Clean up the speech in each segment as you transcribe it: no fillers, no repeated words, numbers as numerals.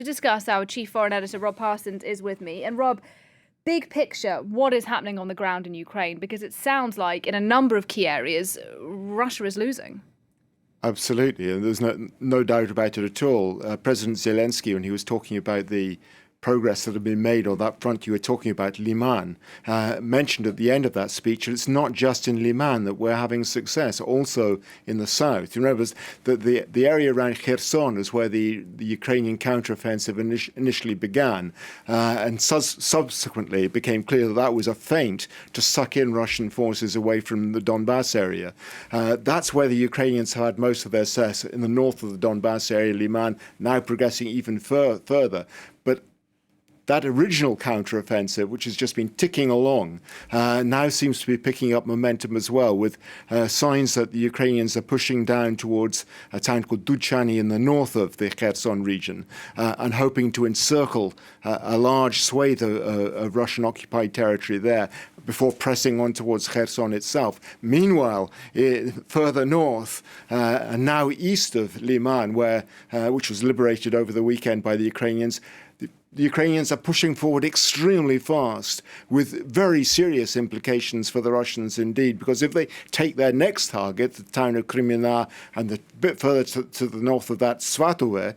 To discuss, our chief foreign editor, Rob Parsons, is with me. And Rob, big picture, what is happening on the ground in Ukraine? Because it sounds like in a number of key areas, Russia is losing. Absolutely, and there's no doubt about it at all. President Zelensky, when he was talking about the progress that had been made on that front you were talking about, Lyman, mentioned at the end of that speech that it's not just in Lyman that we're having success, also in the south. You remember that the area around Kherson is where the Ukrainian counteroffensive initially began, and subsequently it became clear that that was a feint to suck in Russian forces away from the Donbass area. That's where the Ukrainians had most of their success, in the north of the Donbass area, Lyman, now progressing even further. But that original counteroffensive, which has just been ticking along, now seems to be picking up momentum as well, with signs that the Ukrainians are pushing down towards a town called Duchany in the north of the Kherson region, and hoping to encircle a large swathe of Russian-occupied territory there before pressing on towards Kherson itself. Meanwhile, further north, and now east of Lyman, which was liberated over the weekend by the Ukrainians, the Ukrainians are pushing forward extremely fast, with very serious implications for the Russians indeed, because if they take their next target, the town of Krymina, and a bit further to the north of that, Svatove,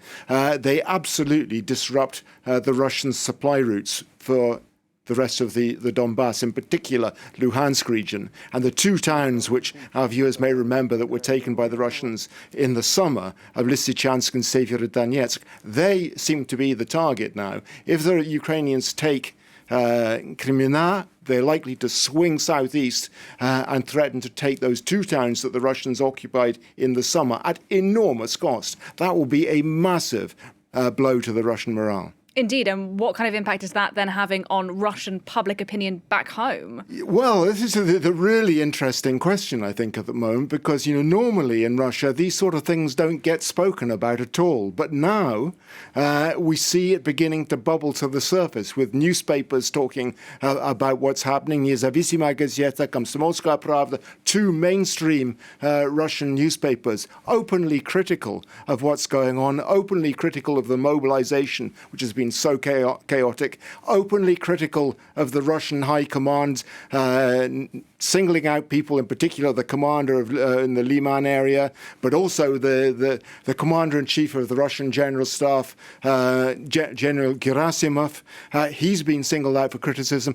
they absolutely disrupt the Russian supply routes for the rest of the Donbass, in particular Luhansk region. And the two towns which our viewers may remember that were taken by the Russians in the summer, of Lysychansk and Severodonetsk, they seem to be the target now. If the Ukrainians take Krymina, they're likely to swing southeast and threaten to take those two towns that the Russians occupied in the summer at enormous cost. That will be a massive blow to the Russian morale. Indeed, and what kind of impact is that then having on Russian public opinion back home? Well, this is the really interesting question, I think, at the moment, because, normally in Russia, these sort of things don't get spoken about at all. But now we see it beginning to bubble to the surface, with newspapers talking about what's happening. Nezavisima Gazeta, Komsomolskaya Pravda, two mainstream Russian newspapers, openly critical of what's going on, openly critical of the mobilization, which has been so chaotic, openly critical of the Russian high command, singling out people, in particular the commander of in the Lyman area, but also the commander-in-chief of the Russian General Staff, General Gerasimov. He's been singled out for criticism.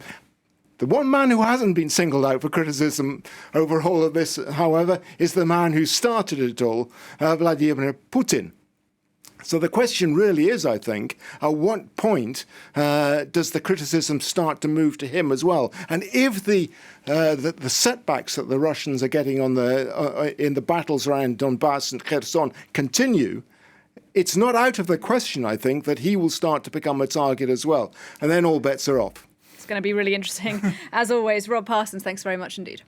The one man who hasn't been singled out for criticism over all of this, however, is the man who started it all, Vladimir Putin. So the question really is, I think, at what point does the criticism start to move to him as well? And if the setbacks that the Russians are getting on in the battles around Donbass and Kherson continue, it's not out of the question, I think, that he will start to become a target as well. And then all bets are off. It's going to be really interesting. As always, Rob Parsons, thanks very much indeed.